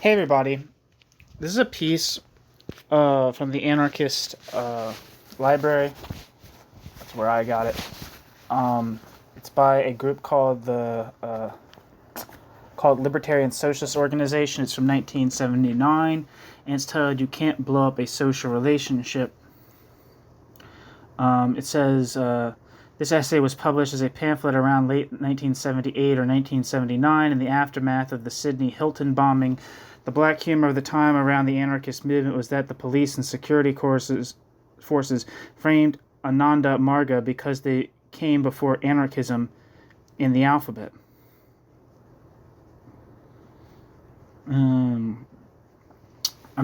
Hey everybody, this is a piece from the Anarchist Library. That's where I got it. It's by a group called Libertarian Socialist Organization. It's from 1979, and it's titled "You Can't Blow Up a Social Relationship." It says this essay was published as a pamphlet around late 1978 or 1979 in the aftermath of the Sydney Hilton bombing. The black humor of the time around the anarchist movement was that the police and security forces framed Ananda Marga because they came before anarchism in the alphabet. I'm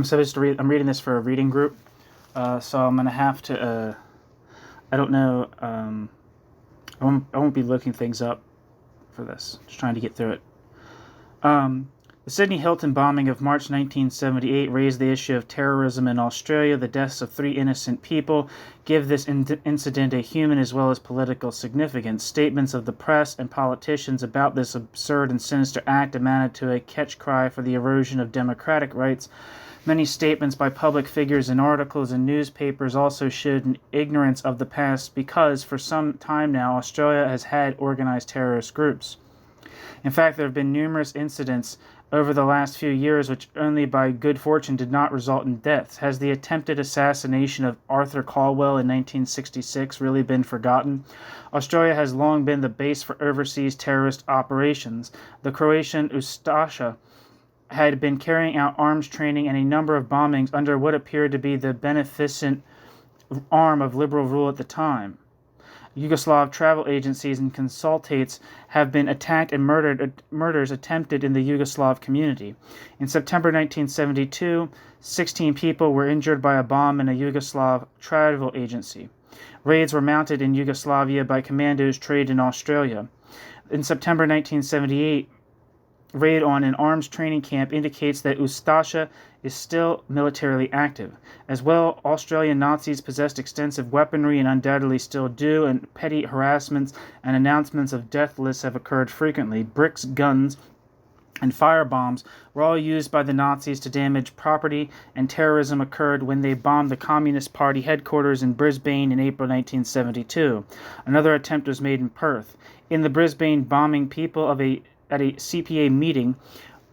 supposed to read. I'm reading this for a reading group, so I'm gonna have to. I don't know. I won't be looking things up for this. Just trying to get through it. The Sydney Hilton bombing of March 1978 raised the issue of terrorism in Australia. The deaths of 3 innocent people give this incident a human as well as political significance. Statements of the press and politicians about this absurd and sinister act amounted to a catch cry for the erosion of democratic rights. Many statements by public figures and articles in newspapers also showed an ignorance of the past because, for some time now, Australia has had organized terrorist groups. In fact, there have been numerous incidents over the last few years which only by good fortune did not result in deaths. Has the attempted assassination of Arthur Caldwell in 1966 really been forgotten? Australia has long been the base for overseas terrorist operations. The Croatian Ustaša had been carrying out arms training and a number of bombings under what appeared to be the beneficent arm of liberal rule at the time. Yugoslav travel agencies and consultates have been attacked and murders attempted in the Yugoslav community. In September 1972, 16 people were injured by a bomb in a Yugoslav travel agency. Raids were mounted in Yugoslavia by commandos trained in Australia. In September 1978, raid on an arms training camp indicates that Ustaša is still militarily active. As well, Australian Nazis possessed extensive weaponry and undoubtedly still do, and petty harassments and announcements of death lists have occurred frequently. Bricks, guns, and firebombs were all used by the Nazis to damage property, and terrorism occurred when they bombed the Communist Party headquarters in Brisbane in April 1972. Another attempt was made in Perth. In the Brisbane bombing, people at a CPA meeting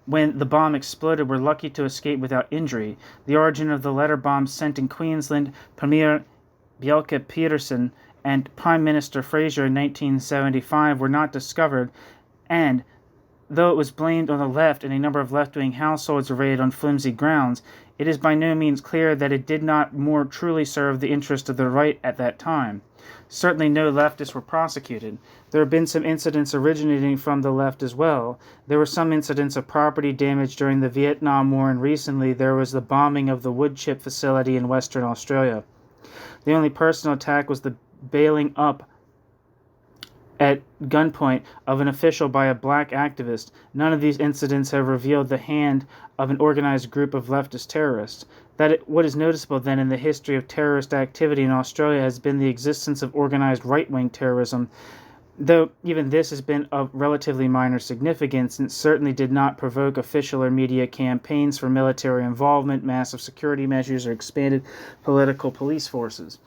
when the bomb exploded were lucky to escape without injury. The origin of the letter bombs sent in Queensland, Premier Bjelke Petersen and Prime Minister Fraser in 1975 were not discovered, and though it was blamed on the left and a number of left-wing households were raided on flimsy grounds, it is by no means clear that it did not more truly serve the interest of the right at that time. Certainly no leftists were prosecuted. There have been some incidents originating from the left as well. There were some incidents of property damage during the Vietnam War, and recently there was the bombing of the wood chip facility in Western Australia. The only personal attack was the bailing up at gunpoint of an official by a black activist. None of these incidents have revealed the hand of an organized group of leftist terrorists. What is noticeable then in the history of terrorist activity in Australia has been the existence of organized right-wing terrorism, though even this has been of relatively minor significance and certainly did not provoke official or media campaigns for military involvement, massive security measures, or expanded political police forces.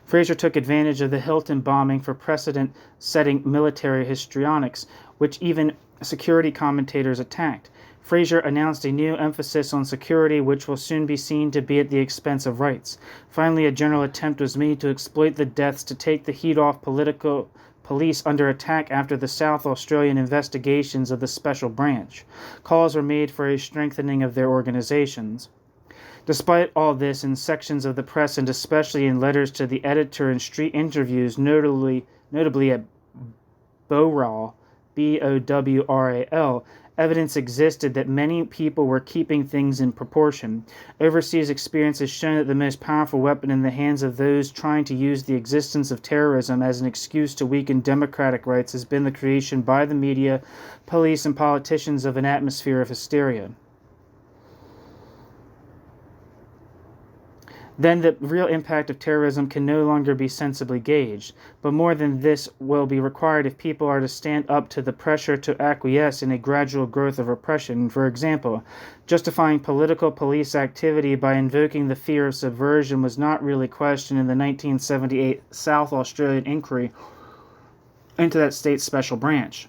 Fraser took advantage of the Hilton bombing for precedent-setting military histrionics, which even security commentators attacked. Fraser announced a new emphasis on security, which will soon be seen to be at the expense of rights. Finally, a general attempt was made to exploit the deaths to take the heat off political police under attack after the South Australian investigations of the Special Branch. Calls were made for a strengthening of their organizations. Despite all this, in sections of the press and especially in letters to the editor and street interviews, notably at Bowral, Bowral, evidence existed that many people were keeping things in proportion. Overseas experience has shown that the most powerful weapon in the hands of those trying to use the existence of terrorism as an excuse to weaken democratic rights has been the creation by the media, police, and politicians of an atmosphere of hysteria. then the real impact of terrorism can no longer be sensibly gauged. But more than this will be required if people are to stand up to the pressure to acquiesce in a gradual growth of repression. For example, justifying political police activity by invoking the fear of subversion was not really questioned in the 1978 South Australian inquiry into that state's special branch.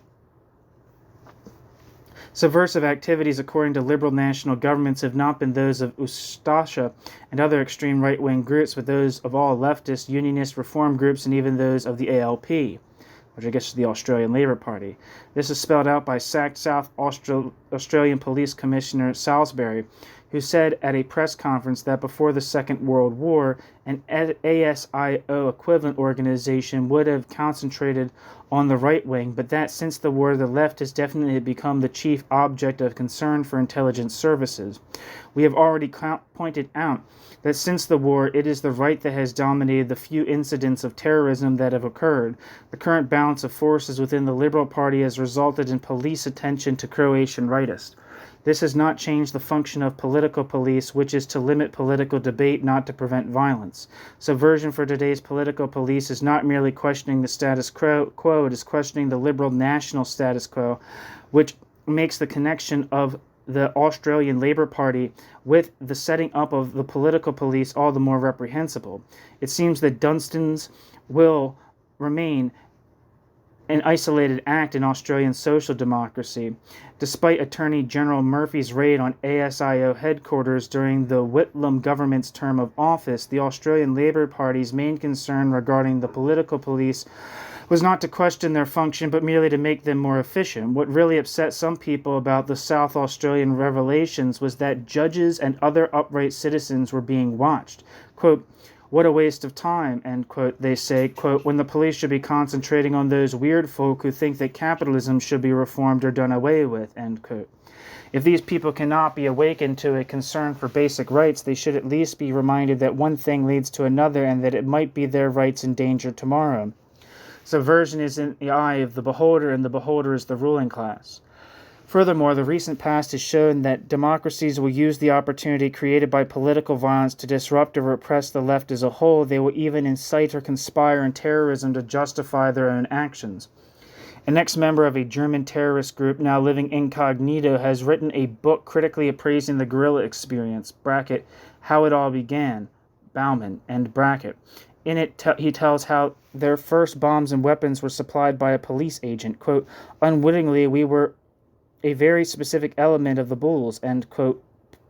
Subversive activities, according to liberal national governments, have not been those of Ustasha and other extreme right-wing groups, but those of all leftist, unionist, reform groups, and even those of the ALP, which I guess is the Australian Labour Party. This is spelled out by sacked South Australian Police Commissioner Salisbury, who said at a press conference that before the Second World War, an ASIO equivalent organization would have concentrated on the right wing, but that since the war, the left has definitely become the chief object of concern for intelligence services. We have already pointed out that since the war, it is the right that has dominated the few incidents of terrorism that have occurred. The current balance of forces within the Liberal Party has resulted in police attention to Croatian rightists. This has not changed the function of political police, which is to limit political debate, not to prevent violence. Subversion for today's political police is not merely questioning the status quo, it is questioning the liberal national status quo, which makes the connection of the Australian Labour Party with the setting up of the political police all the more reprehensible. It seems that Dunstan's will remain an isolated act in Australian social democracy. Despite Attorney General Murphy's raid on ASIO headquarters during the Whitlam government's term of office, the Australian Labour Party's main concern regarding the political police was not to question their function, but merely to make them more efficient. What really upset some people about the South Australian revelations was that judges and other upright citizens were being watched. Quote, "What a waste of time," end quote, they say, quote, "when the police should be concentrating on those weird folk who think that capitalism should be reformed or done away with," end quote. If these people cannot be awakened to a concern for basic rights, they should at least be reminded that one thing leads to another and that it might be their rights in danger tomorrow. Subversion is in the eye of the beholder, and the beholder is the ruling class. Furthermore, the recent past has shown that democracies will use the opportunity created by political violence to disrupt or repress the left as a whole. They will even incite or conspire in terrorism to justify their own actions. An ex-member of a German terrorist group now living incognito has written a book critically appraising the guerrilla experience, bracket, how it all began, Bauman, end bracket. In it, he tells how their first bombs and weapons were supplied by a police agent. Quote, "Unwittingly, we were a very specific element of the Bulls," end quote,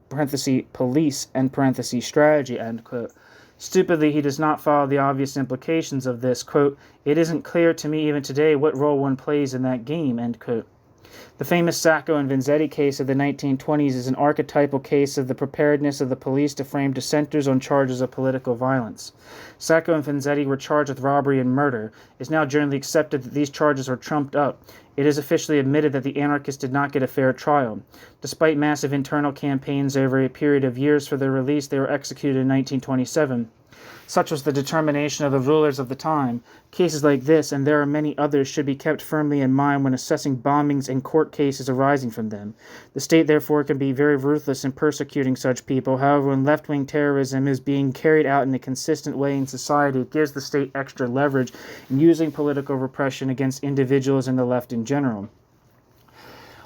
parenthesis, police, end parenthesis, strategy, end quote. Stupidly, he does not follow the obvious implications of this. Quote, "It isn't clear to me even today what role one plays in that game," end quote. The famous Sacco and Vanzetti case of the 1920s is an archetypal case of the preparedness of the police to frame dissenters on charges of political violence. Sacco and Vanzetti were charged with robbery and murder. It is now generally accepted that these charges were trumped up. It is officially admitted that the anarchists did not get a fair trial. Despite massive internal campaigns over a period of years for their release, they were executed in 1927. Such was the determination of the rulers of the time. Cases like this, and there are many others, should be kept firmly in mind when assessing bombings and court cases arising from them. The state, therefore, can be very ruthless in persecuting such people. However, when left-wing terrorism is being carried out in a consistent way in society, it gives the state extra leverage in using political repression against individuals and the left in general.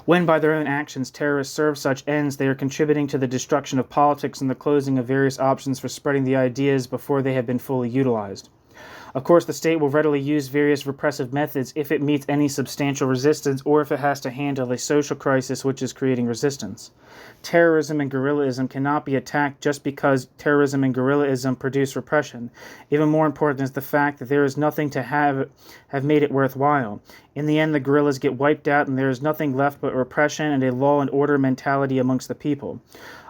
When by their own actions terrorists serve such ends, they are contributing to the destruction of politics and the closing of various options for spreading the ideas before they have been fully utilized. Of course, the state will readily use various repressive methods if it meets any substantial resistance or if it has to handle a social crisis which is creating resistance. Terrorism and guerrillism cannot be attacked just because terrorism and guerrillism produce repression. Even more important is the fact that there is nothing to have made it worthwhile. In the end, the guerrillas get wiped out and there is nothing left but repression and a law and order mentality amongst the people.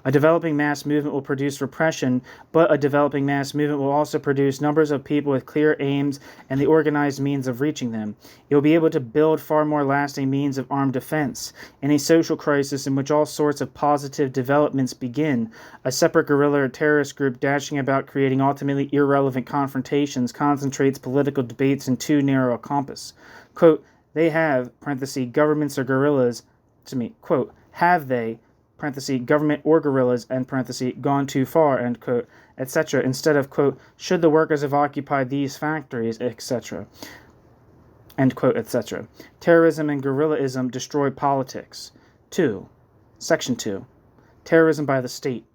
A developing mass movement will produce repression, but a developing mass movement will also produce numbers of people with clear aims and the organized means of reaching them. It will be able to build far more lasting means of armed defense. In a social crisis in which all sorts of positive developments begin, a separate guerrilla or terrorist group dashing about creating ultimately irrelevant confrontations concentrates political debates in too narrow a compass. Quote, "They have," parenthesis, "governments or guerrillas," to me, quote, "have they," parenthesis, government or guerrillas, end parenthesis, gone too far, end quote, etc., instead of, quote, should the workers have occupied these factories, etc., end quote, etc. Terrorism and guerrillaism destroy politics. 2. Section 2. Terrorism by the state.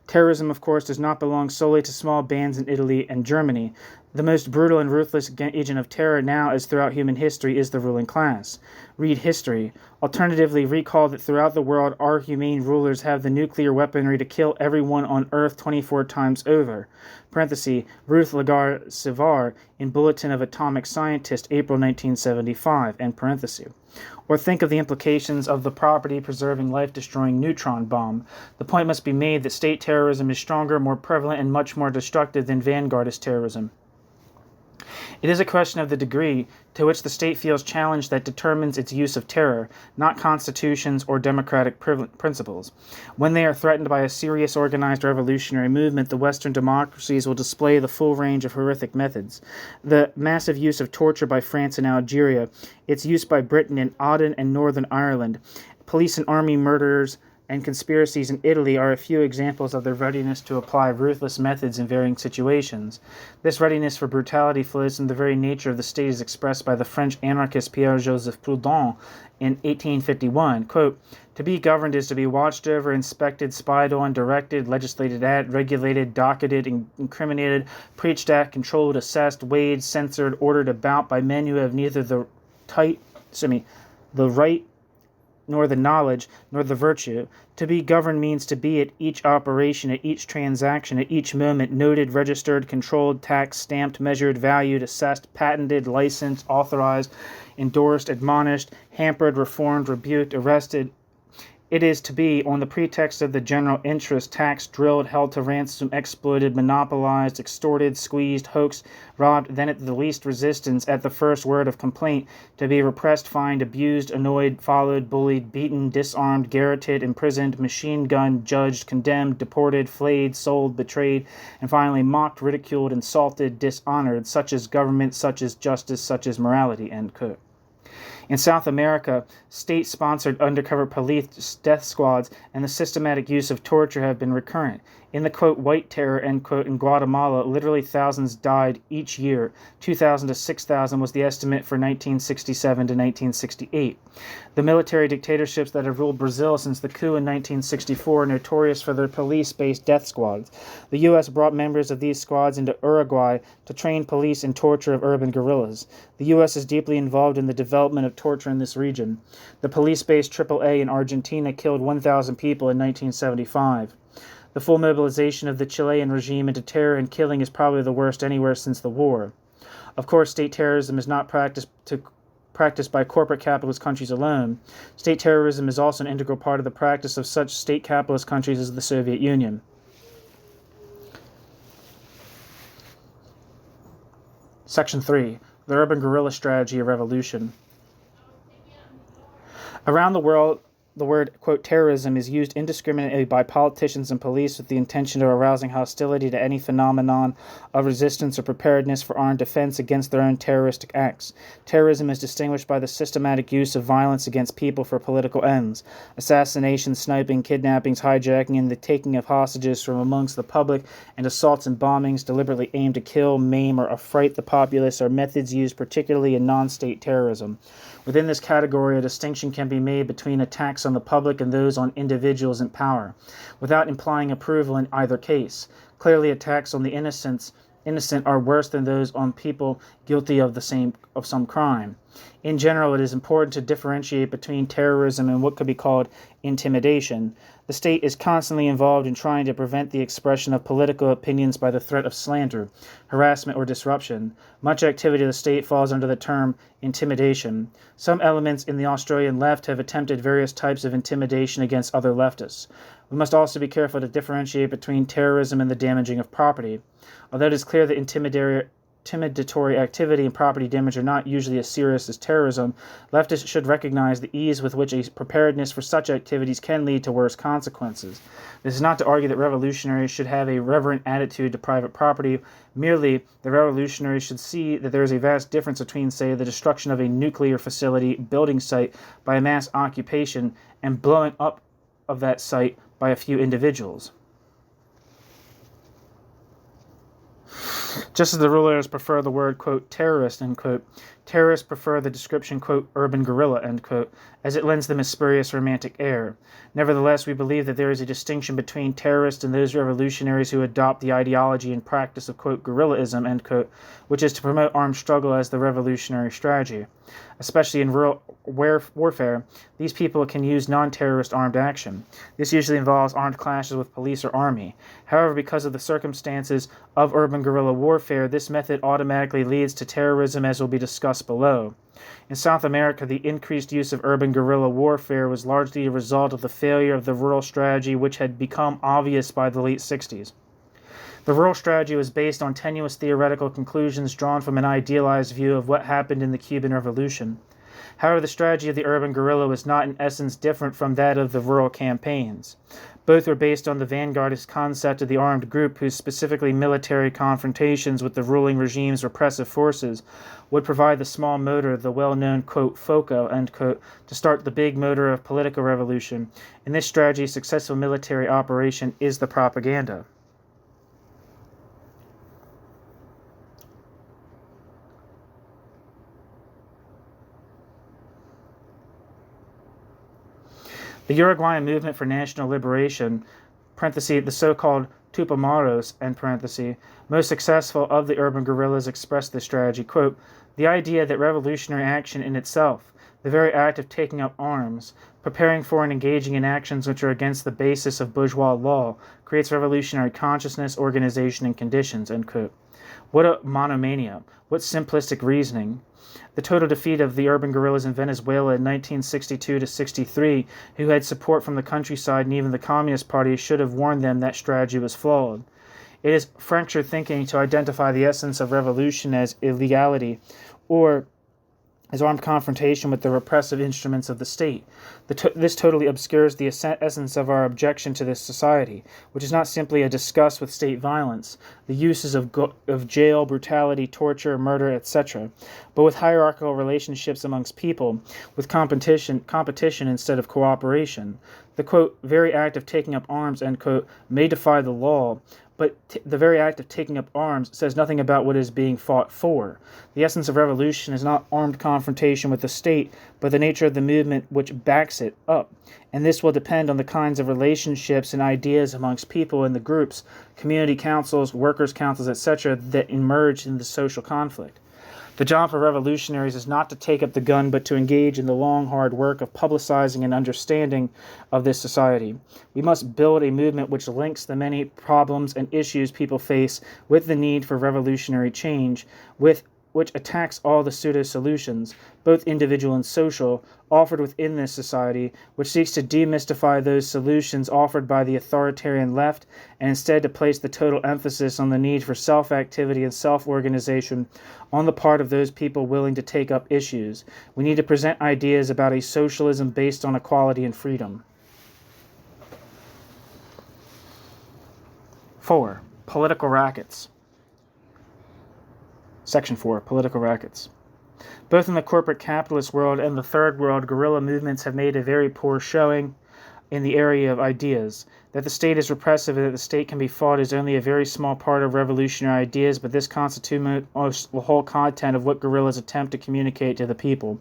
Terrorism, of course, does not belong solely to small bands in Italy and Germany. The most brutal and ruthless agent of terror now, as throughout human history, is the ruling class. Read history. Alternatively, recall that throughout the world, our humane rulers have the nuclear weaponry to kill everyone on Earth 24 times over. Parenthesis, Ruth Lagarde Sivar in Bulletin of Atomic Scientist, April 1975, end parenthesis. Or think of the implications of the property-preserving, life-destroying neutron bomb. The point must be made that state terrorism is stronger, more prevalent, and much more destructive than vanguardist terrorism. It is a question of the degree to which the state feels challenged that determines its use of terror, not constitutions or democratic principles. When they are threatened by a serious organized revolutionary movement, the Western democracies will display the full range of horrific methods. The massive use of torture by France in Algeria, its use by Britain in Aden and Northern Ireland, police and army murders, and conspiracies in Italy are a few examples of their readiness to apply ruthless methods in varying situations. This readiness for brutality flows from the very nature of the state as expressed by the French anarchist Pierre-Joseph Proudhon in 1851. Quote, to be governed is to be watched over, inspected, spied on, directed, legislated at, regulated, docketed, incriminated, preached at, controlled, assessed, weighed, censored, ordered about by men who have neither the right nor the knowledge, nor the virtue. To be governed means to be at each operation, at each transaction, at each moment, noted, registered, controlled, taxed, stamped, measured, valued, assessed, patented, licensed, authorized, endorsed, admonished, hampered, reformed, rebuked, arrested. It is to be, on the pretext of the general interest, taxed, drilled, held to ransom, exploited, monopolized, extorted, squeezed, hoaxed, robbed, then at the least resistance, at the first word of complaint, to be repressed, fined, abused, annoyed, followed, bullied, beaten, disarmed, garroted, imprisoned, machine-gunned, judged, condemned, deported, flayed, sold, betrayed, and finally mocked, ridiculed, insulted, dishonored, such as government, such as justice, such as morality, end quote. In South America, state-sponsored undercover police death squads and the systematic use of torture have been recurrent. In the, quote, white terror, end quote, in Guatemala, literally thousands died each year. 2,000 to 6,000 was the estimate for 1967 to 1968. The military dictatorships that have ruled Brazil since the coup in 1964 are notorious for their police-based death squads. The U.S. brought members of these squads into Uruguay to train police in torture of urban guerrillas. The U.S. is deeply involved in the development of torture in this region. The police-based AAA in Argentina killed 1,000 people in 1975. The full mobilization of the Chilean regime into terror and killing is probably the worst anywhere since the war. Of course, state terrorism is not practiced by corporate capitalist countries alone. State terrorism is also an integral part of the practice of such state capitalist countries as the Soviet Union. Section 3. The Urban Guerrilla Strategy of Revolution. Around the world, the word, quote, terrorism is used indiscriminately by politicians and police with the intention of arousing hostility to any phenomenon of resistance or preparedness for armed defense against their own terroristic acts. Terrorism is distinguished by the systematic use of violence against people for political ends. Assassinations, sniping, kidnappings, hijacking, and the taking of hostages from amongst the public, and assaults and bombings deliberately aimed to kill, maim, or affright the populace are methods used particularly in non-state terrorism. Within this category, a distinction can be made between attacks on the public and those on individuals in power, without implying approval in either case. Clearly, attacks on the innocent are worse than those on people guilty of some crime. In general, it is important to differentiate between terrorism and what could be called intimidation. The state is constantly involved in trying to prevent the expression of political opinions by the threat of slander, harassment, or disruption. Much activity of the state falls under the term intimidation. Some elements in the Australian left have attempted various types of intimidation against other leftists. We must also be careful to differentiate between terrorism and the damaging of property. Although it is clear that intimidatory activity and property damage are not usually as serious as terrorism, leftists should recognize the ease with which a preparedness for such activities can lead to worse consequences. This is not to argue that revolutionaries should have a reverent attitude to private property, merely the revolutionaries should see that there is a vast difference between, say, the destruction of a nuclear facility building site by a mass occupation and blowing up of that site by a few individuals. Just as the rulers prefer the word, quote, terrorist, end quote, terrorists prefer the description, quote, urban guerrilla, end quote, as it lends them a spurious romantic air. Nevertheless, we believe that there is a distinction between terrorists and those revolutionaries who adopt the ideology and practice of, quote, guerrillism, end quote, which is to promote armed struggle as the revolutionary strategy. Especially in rural warfare, these people can use non-terrorist armed action. This usually involves armed clashes with police or army. However, because of the circumstances of urban guerrilla warfare, this method automatically leads to terrorism, as will be discussed below. In South America, the increased use of urban guerrilla warfare was largely a result of the failure of the rural strategy, which had become obvious by the late 60s. The rural strategy was based on tenuous theoretical conclusions drawn from an idealized view of what happened in the Cuban Revolution. However, the strategy of the urban guerrilla was not in essence different from that of the rural campaigns. Both were based on the vanguardist concept of the armed group whose specifically military confrontations with the ruling regime's repressive forces would provide the small motor, the well-known, quote, foco, end quote, to start the big motor of political revolution. In this strategy, a successful military operation is the propaganda. The Uruguayan movement for national liberation, parenthesis, the so-called Tupamaros, end parenthesis, most successful of the urban guerrillas expressed this strategy, quote, the idea that revolutionary action in itself, the very act of taking up arms, preparing for and engaging in actions which are against the basis of bourgeois law, creates revolutionary consciousness, organization, and conditions, end quote. What a monomania, what simplistic reasoning. The total defeat of the urban guerrillas in Venezuela in 1962-63, who had support from the countryside and even the Communist Party, should have warned them that strategy was flawed. It is fractured thinking to identify the essence of revolution as illegality, or as armed confrontation with the repressive instruments of the state. This totally obscures the essence of our objection to this society, which is not simply a disgust with state violence, the uses of jail, brutality, torture, murder, etc., but with hierarchical relationships amongst people, with competition instead of cooperation. The, quote, very act of taking up arms, end quote, may defy the law, but the very act of taking up arms says nothing about what is being fought for. The essence of revolution is not armed confrontation with the state, but the nature of the movement which backs it up. And this will depend on the kinds of relationships and ideas amongst people in the groups, community councils, workers' councils, etc., that emerge in the social conflict. The job for revolutionaries is not to take up the gun, but to engage in the long, hard work of publicizing and understanding of this society. We must build a movement which links the many problems and issues people face with the need for revolutionary change, which attacks all the pseudo-solutions, both individual and social, offered within this society, which seeks to demystify those solutions offered by the authoritarian left, and instead to place the total emphasis on the need for self-activity and self-organization on the part of those people willing to take up issues. We need to present ideas about a socialism based on equality and freedom. 4. Political rackets. Section 4. Political rackets. Both in the corporate capitalist world and the third world, guerrilla movements have made a very poor showing in the area of ideas. That the state is repressive and that the state can be fought is only a very small part of revolutionary ideas, but this constitutes the whole content of what guerrillas attempt to communicate to the people.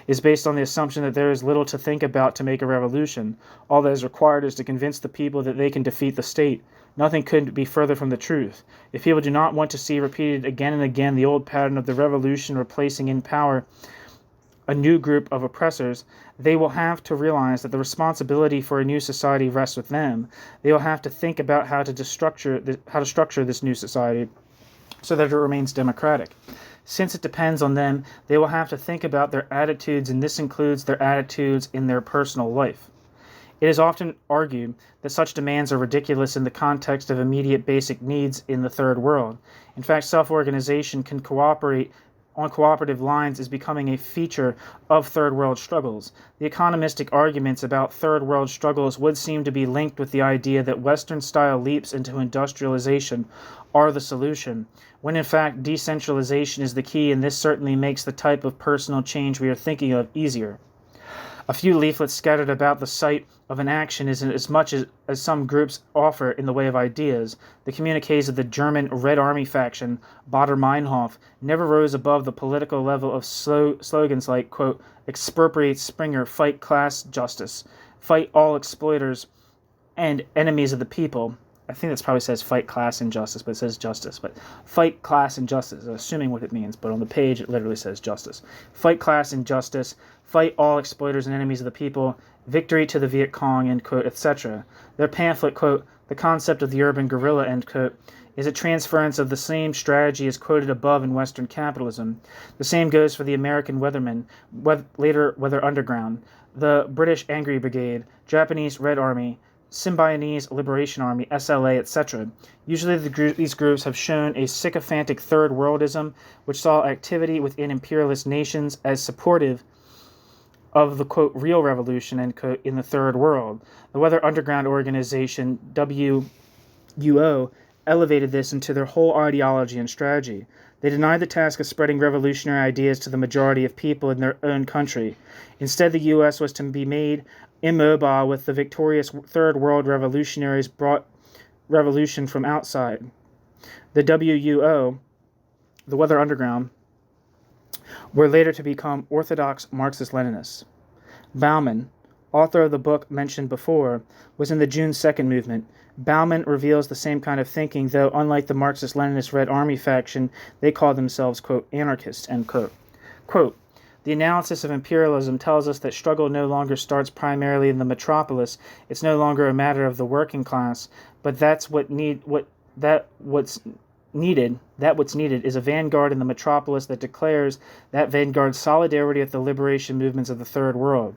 It is based on the assumption that there is little to think about to make a revolution. All that is required is to convince the people that they can defeat the state. Nothing could be further from the truth. If people do not want to see repeated again and again the old pattern of the revolution replacing in power a new group of oppressors, they will have to realize that the responsibility for a new society rests with them. They will have to think about how to structure this new society so that it remains democratic. Since it depends on them, they will have to think about their attitudes, and this includes their attitudes in their personal life. It is often argued that such demands are ridiculous in the context of immediate basic needs in the third world. In fact, self-organization can cooperate on cooperative lines is becoming a feature of third world struggles. The economistic arguments about third world struggles would seem to be linked with the idea that Western-style leaps into industrialization are the solution, when in fact decentralization is the key, and this certainly makes the type of personal change we are thinking of easier. A few leaflets scattered about the site of an action isn't as much as some groups offer in the way of ideas. The communiques of the German Red Army faction, Baader-Meinhof, never rose above the political level of slogans like, quote, expropriate Springer, fight class justice, fight all exploiters and enemies of the people. I think that probably says fight class injustice, but it says justice. But fight class injustice, assuming what it means, but on the page it literally says justice. Fight class injustice, fight all exploiters and enemies of the people, victory to the Viet Cong, end quote, etc. Their pamphlet, quote, the concept of the urban guerrilla, end quote, is a transference of the same strategy as quoted above in Western capitalism. The same goes for the American Weathermen, later Weather Underground, the British Angry Brigade, Japanese Red Army, Symbionese Liberation Army, SLA, etc. Usually these groups have shown a sycophantic third worldism, which saw activity within imperialist nations as supportive of the, quote, real revolution, end quote, in the third world. The Weather Underground Organization, WUO, elevated this into their whole ideology and strategy. They denied the task of spreading revolutionary ideas to the majority of people in their own country. Instead, the U.S. was to be made immobile with the victorious Third World revolutionaries brought revolution from outside. The WUO, the Weather Underground, were later to become orthodox Marxist-Leninists. Bauman, author of the book mentioned before, was in the June 2nd movement. Bauman reveals the same kind of thinking, though unlike the Marxist-Leninist Red Army faction, they call themselves, quote, anarchists, end quote. Quote, the analysis of imperialism tells us that struggle no longer starts primarily in the metropolis. It's no longer a matter of the working class, but what's needed is a vanguard in the metropolis that declares that vanguard's solidarity with the liberation movements of the Third World.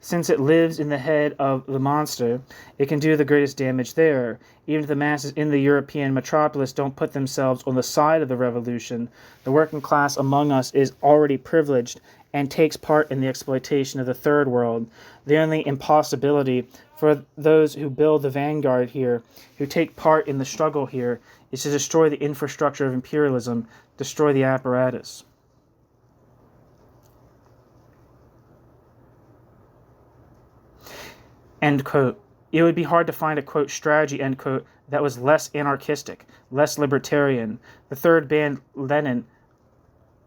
Since it lives in the head of the monster, it can do the greatest damage there. Even if the masses in the European metropolis don't put themselves on the side of the revolution, the working class among us is already privileged and takes part in the exploitation of the Third World. The only impossibility for those who build the vanguard here, who take part in the struggle here, is to destroy the infrastructure of imperialism, destroy the apparatus. End quote. It would be hard to find a, quote, strategy, end quote, that was less anarchistic, less libertarian. The third banned Lenin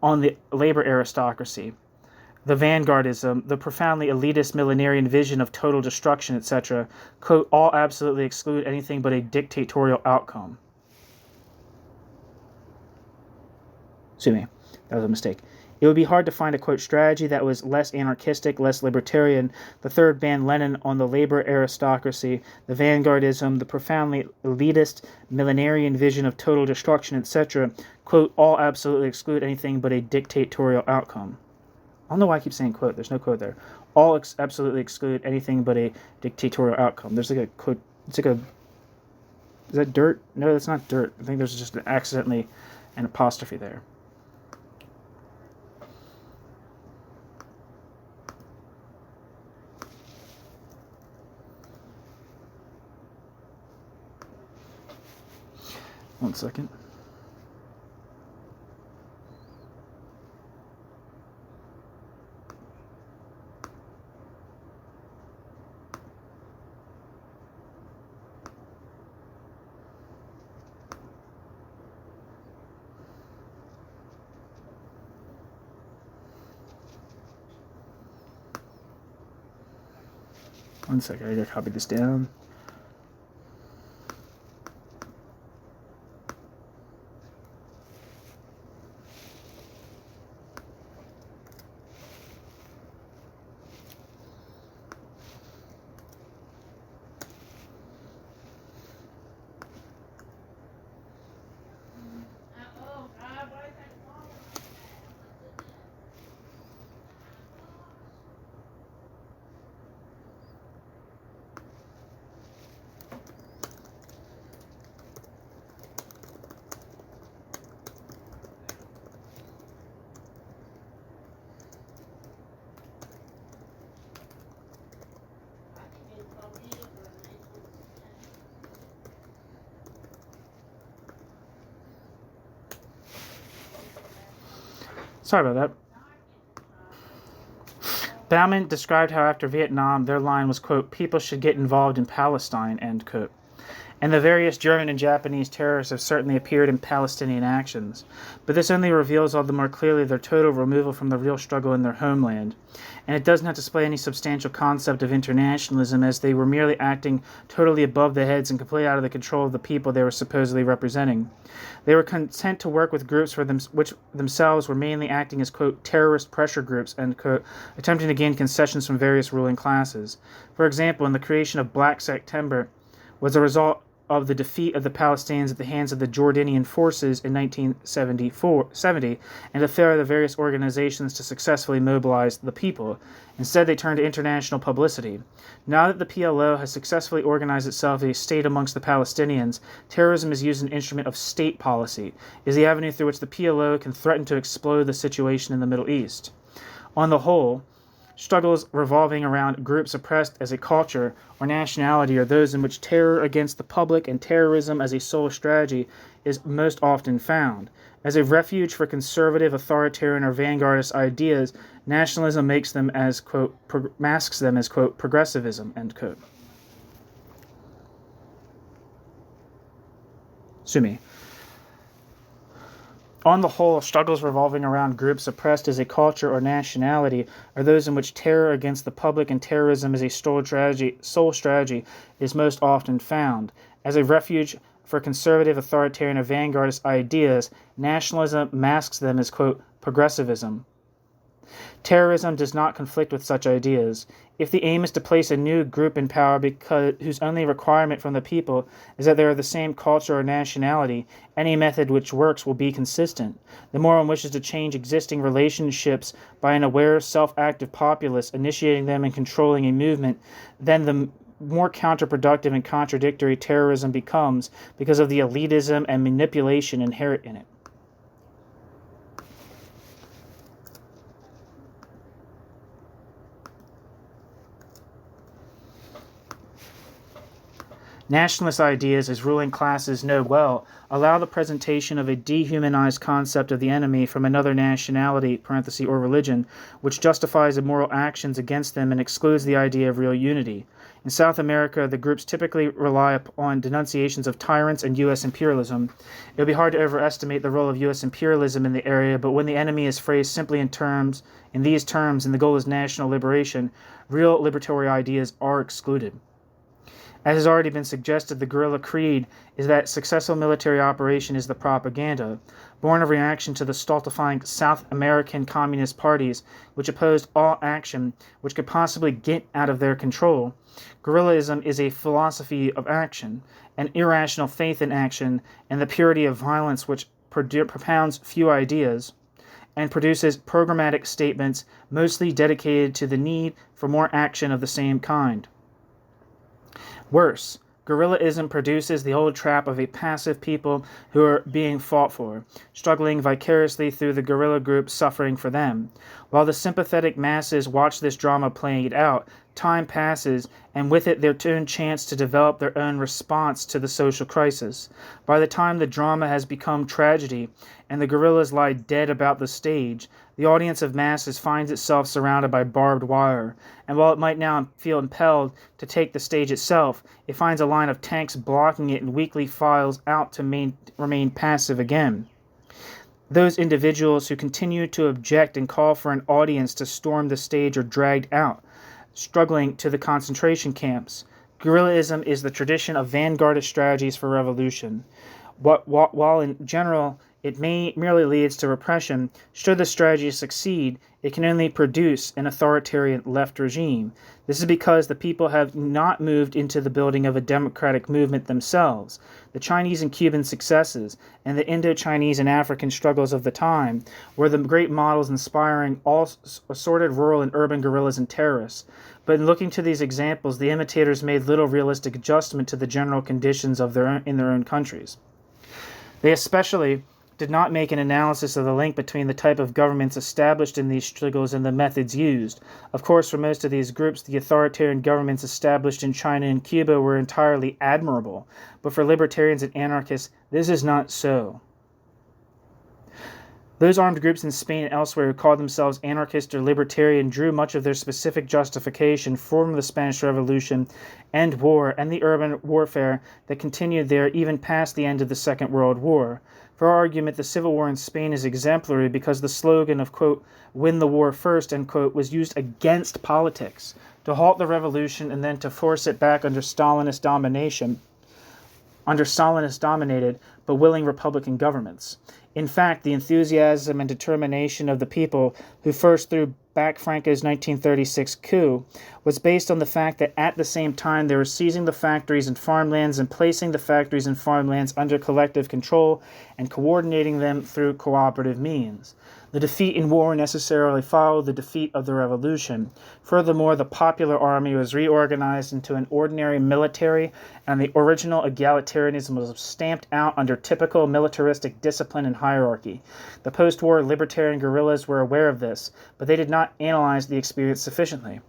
on the labor aristocracy, the vanguardism, the profoundly elitist millenarian vision of total destruction, etc., quote, all absolutely exclude anything but a dictatorial outcome. Excuse me, that was a mistake. It would be hard to find a, quote, strategy that was less anarchistic, less libertarian. The third banned Lenin on the labor aristocracy, the vanguardism, the profoundly elitist millenarian vision of total destruction, etc., quote, all absolutely exclude anything but a dictatorial outcome. I don't know why I keep saying quote. There's no quote there. All absolutely exclude anything but a dictatorial outcome. There's like a quote. It's like a... Is that dirt? No, that's not dirt. I think there's just accidentally an apostrophe there. One second. One second, I gotta copy this down. Sorry about that. Bauman described how after Vietnam, their line was, quote, people should get involved in Palestine, end quote. And the various German and Japanese terrorists have certainly appeared in Palestinian actions, but this only reveals all the more clearly their total removal from the real struggle in their homeland. And it does not display any substantial concept of internationalism, as they were merely acting totally above the heads and completely out of the control of the people they were supposedly representing. They were content to work with groups which themselves were mainly acting as, quote, terrorist pressure groups, end quote, attempting to gain concessions from various ruling classes. For example, in the creation of Black September was a result of the defeat of the Palestinians at the hands of the Jordanian forces in 1970 and the failure of the various organizations to successfully mobilize the people. Instead, they turned to international publicity. Now that the PLO has successfully organized itself as a state amongst the Palestinians, terrorism is used as an instrument of state policy, is the avenue through which the PLO can threaten to explode the situation in the Middle East. On the whole, struggles revolving around groups oppressed as a culture or nationality are those in which terror against the public and terrorism as a sole strategy is most often found. As a refuge for conservative, authoritarian, or vanguardist ideas, nationalism makes them as, quote, masks them as, quote, progressivism, end quote. Sumi. On the whole, struggles revolving around groups oppressed as a culture or nationality are those in which terror against the public and terrorism as a sole strategy is most often found. As a refuge for conservative, authoritarian, or vanguardist ideas, nationalism masks them as, quote, progressivism. Terrorism does not conflict with such ideas. If the aim is to place a new group in power whose only requirement from the people is that they are the same culture or nationality, any method which works will be consistent. The more one wishes to change existing relationships by an aware, self-active populace, initiating them and controlling a movement, then the more counterproductive and contradictory terrorism becomes because of the elitism and manipulation inherent in it. Nationalist ideas, as ruling classes know well, allow the presentation of a dehumanized concept of the enemy from another nationality, or religion, which justifies immoral actions against them and excludes the idea of real unity. In South America, the groups typically rely upon denunciations of tyrants and U.S. imperialism. It would be hard to overestimate the role of U.S. imperialism in the area, but when the enemy is phrased simply in these terms, and the goal is national liberation, real liberatory ideas are excluded. As has already been suggested, the guerrilla creed is that successful military operation is the propaganda, born of reaction to the stultifying South American communist parties, which opposed all action which could possibly get out of their control. Guerrillism is a philosophy of action, an irrational faith in action, and the purity of violence which propounds few ideas, and produces programmatic statements mostly dedicated to the need for more action of the same kind. Worse, guerrillism produces the old trap of a passive people who are being fought for, struggling vicariously through the guerrilla group suffering for them. While the sympathetic masses watch this drama playing out, time passes, and with it their own chance to develop their own response to the social crisis. By the time the drama has become tragedy, and the guerrillas lie dead about the stage, the audience of masses finds itself surrounded by barbed wire, and while it might now feel impelled to take the stage itself, it finds a line of tanks blocking it and weakly files out to remain passive again. Those individuals who continue to object and call for an audience to storm the stage are dragged out, struggling to the concentration camps. Guerrillism is the tradition of vanguardist strategies for revolution. While in general it merely leads to repression, should the strategy succeed, it can only produce an authoritarian left regime. This is because the people have not moved into the building of a democratic movement themselves. The Chinese and Cuban successes, and the Indo-Chinese and African struggles of the time, were the great models inspiring all assorted rural and urban guerrillas and terrorists. But in looking to these examples, the imitators made little realistic adjustment to the general conditions in their own countries. They especially did not make an analysis of the link between the type of governments established in these struggles and the methods used. Of course, for most of these groups, the authoritarian governments established in China and Cuba were entirely admirable, but for libertarians and anarchists, this is not so. Those armed groups in Spain and elsewhere who called themselves anarchist or libertarian drew much of their specific justification from the Spanish Revolution and war and the urban warfare that continued there even past the end of the Second World War. For our argument, the Civil War in Spain is exemplary because the slogan of, quote, win the war first, end quote, was used against politics, to halt the revolution and then to force it back under Stalinist dominated but willing Republican governments. In fact, the enthusiasm and determination of the people who first threw back Franco's 1936 coup was based on the fact that at the same time they were seizing the factories and farmlands and placing the factories and farmlands under collective control and coordinating them through cooperative means. The defeat in war necessarily followed the defeat of the revolution. Furthermore, the popular army was reorganized into an ordinary military, and the original egalitarianism was stamped out under typical militaristic discipline and hierarchy. The post-war libertarian guerrillas were aware of this, but they did not analyze the experience sufficiently.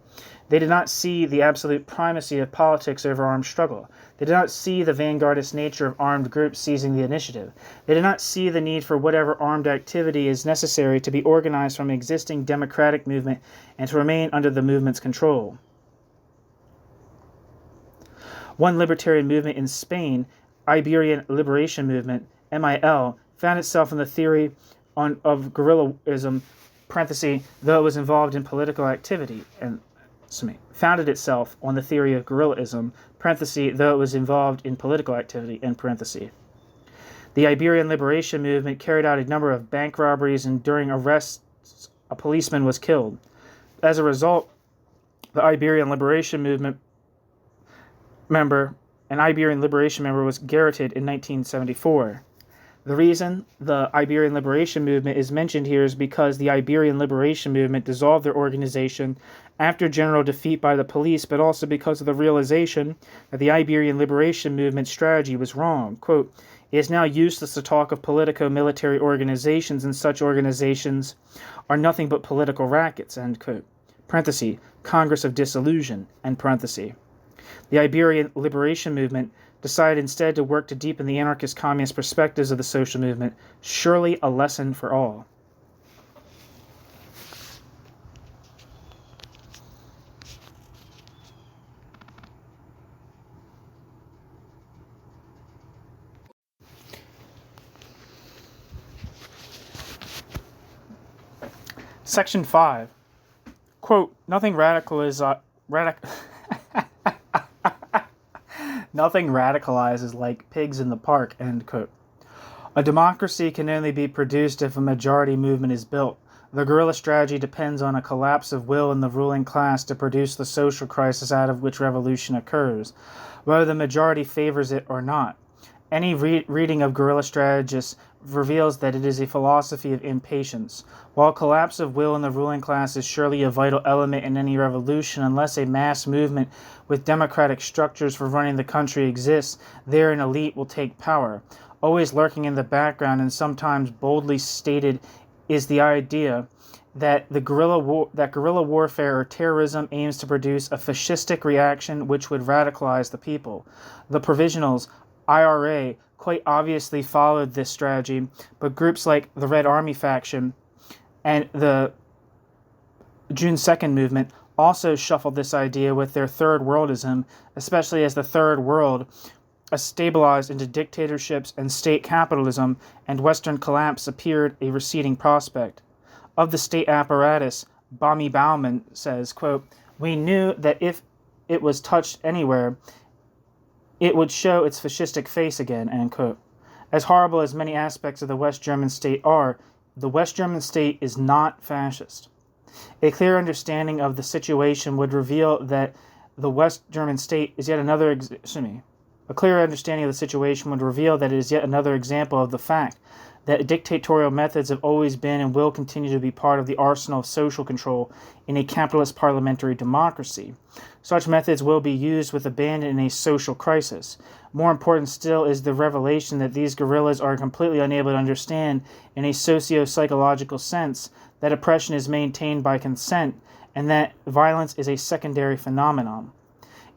They did not see the absolute primacy of politics over armed struggle. They did not see the vanguardist nature of armed groups seizing the initiative. They did not see the need for whatever armed activity is necessary to be organized from an existing democratic movement and to remain under the movement's control. One libertarian movement in Spain, Iberian Liberation Movement, MIL, found itself in the theory of guerrillism, though it was involved in political activity, founded itself on the theory of guerrillism, though it was involved in political activity, end parenthesis. The Iberian Liberation Movement carried out a number of bank robberies, and during arrests, a policeman was killed. As a result, the Iberian Liberation Movement member was garroted in 1974. The reason the Iberian Liberation Movement is mentioned here is because the Iberian Liberation Movement dissolved their organization after general defeat by the police, but also because of the realization that the Iberian Liberation Movement strategy was wrong. Quote, it is now useless to talk of politico-military organizations, and such organizations are nothing but political rackets, end quote. Parenthesis, Congress of Disillusion, end parenthesis. The Iberian Liberation Movement decided instead to work to deepen the anarchist communist perspectives of the social movement, surely a lesson for all. Section 5. Quote, nothing radicalizes like pigs in the park, end quote. A democracy can only be produced if a majority movement is built. The guerrilla strategy depends on a collapse of will in the ruling class to produce the social crisis out of which revolution occurs, whether the majority favors it or not. Any reading of guerrilla strategists reveals that it is a philosophy of impatience. While collapse of will in the ruling class is surely a vital element in any revolution, unless a mass movement with democratic structures for running the country exists, there an elite will take power. Always lurking in the background and sometimes boldly stated is the idea that guerrilla warfare or terrorism aims to produce a fascistic reaction which would radicalize the people. The Provisionals, IRA, quite obviously followed this strategy, but groups like the Red Army faction and the June 2nd movement also shuffled this idea with their third worldism, especially as the third world stabilized into dictatorships and state capitalism, and Western collapse appeared a receding prospect. Of the state apparatus, Bami Bauman says, quote, we knew that if it was touched anywhere, it would show its fascistic face again, end quote. As horrible as many aspects of the West German state are, the West German state is not fascist. A clear understanding of the situation would reveal that the West German state is yet another A clear understanding of the situation would reveal that it is yet another example of the fact that dictatorial methods have always been and will continue to be part of the arsenal of social control in a capitalist parliamentary democracy. Such methods will be used with abandon in a social crisis. More important still is the revelation that these guerrillas are completely unable to understand in a socio-psychological sense that oppression is maintained by consent and that violence is a secondary phenomenon.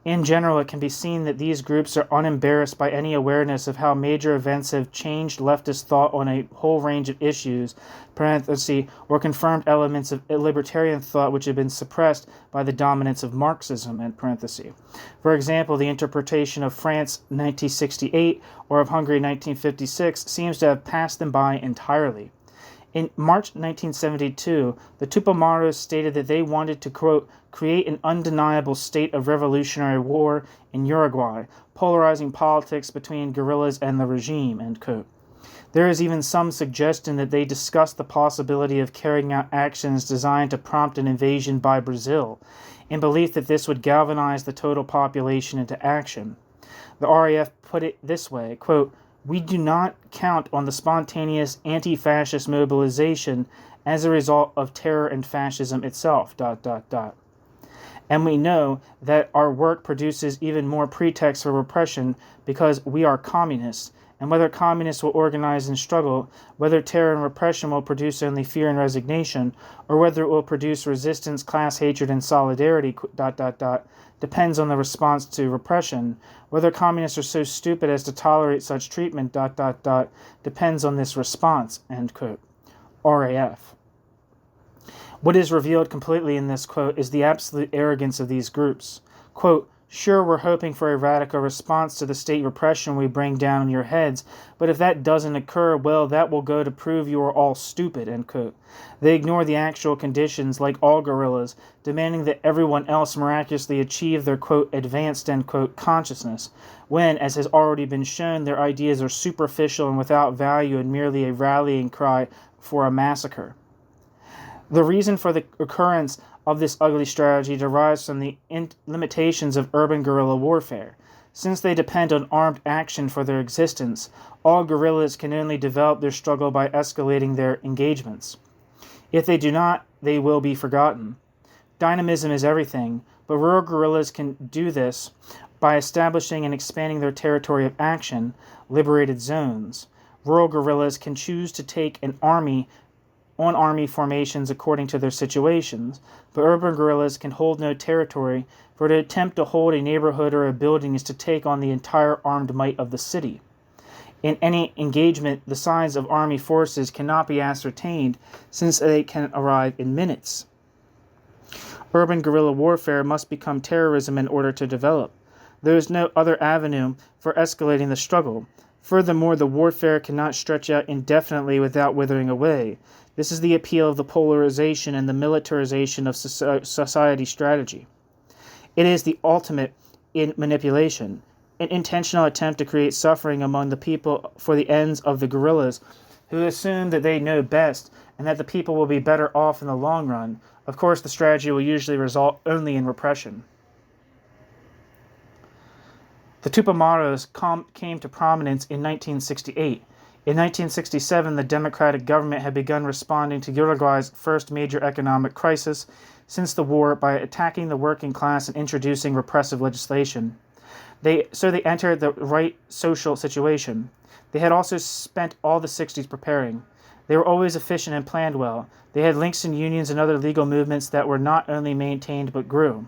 In general, it can be seen that these groups are unembarrassed by any awareness of how major events have changed leftist thought on a whole range of issues, or confirmed elements of libertarian thought which have been suppressed by the dominance of Marxism, For example, the interpretation of France 1968 or of Hungary 1956 seems to have passed them by entirely. In March 1972, the Tupamaros stated that they wanted to, quote, create an undeniable state of revolutionary war in Uruguay, polarizing politics between guerrillas and the regime, end quote. There is even some suggestion that they discussed the possibility of carrying out actions designed to prompt an invasion by Brazil, in belief that this would galvanize the total population into action. The RAF put it this way, quote, we do not count on the spontaneous anti-fascist mobilization as a result of terror and fascism itself, ... And we know that our work produces even more pretext for repression because we are communists, and whether communists will organize and struggle, whether terror and repression will produce only fear and resignation, or whether it will produce resistance, class hatred, and solidarity, ... depends on the response to repression. Whether communists are so stupid as to tolerate such treatment, ... depends on this response, end quote. RAF. What is revealed completely in this quote is the absolute arrogance of these groups. Quote, sure, we're hoping for a radical response to the state repression we bring down on your heads, but if that doesn't occur, well, that will go to prove you are all stupid, end quote. They ignore the actual conditions, like all guerrillas, demanding that everyone else miraculously achieve their, quote, advanced, end quote, consciousness, when, as has already been shown, their ideas are superficial and without value and merely a rallying cry for a massacre. The reason for the occurrence of this ugly strategy derives from the limitations of urban guerrilla warfare. Since they depend on armed action for their existence, all guerrillas can only develop their struggle by escalating their engagements. If they do not, they will be forgotten. Dynamism is everything, but rural guerrillas can do this by establishing and expanding their territory of action, liberated zones. Rural guerrillas can choose to take an army on army formations according to their situations, but urban guerrillas can hold no territory, for to attempt to hold a neighborhood or a building is to take on the entire armed might of the city. In any engagement, the size of army forces cannot be ascertained, since they can arrive in minutes. Urban guerrilla warfare must become terrorism in order to develop. There is no other avenue for escalating the struggle. Furthermore, the warfare cannot stretch out indefinitely without withering away. This is the appeal of the polarization and the militarization of society strategy. It is the ultimate in manipulation, an intentional attempt to create suffering among the people for the ends of the guerrillas, who assume that they know best and that the people will be better off in the long run. Of course, the strategy will usually result only in repression. The Tupamaros came to prominence in 1968. In 1967, the democratic government had begun responding to Uruguay's first major economic crisis since the war by attacking the working class and introducing repressive legislation. They entered the right social situation. They had also spent all the 60s preparing. They were always efficient and planned well. They had links in unions and other legal movements that were not only maintained but grew.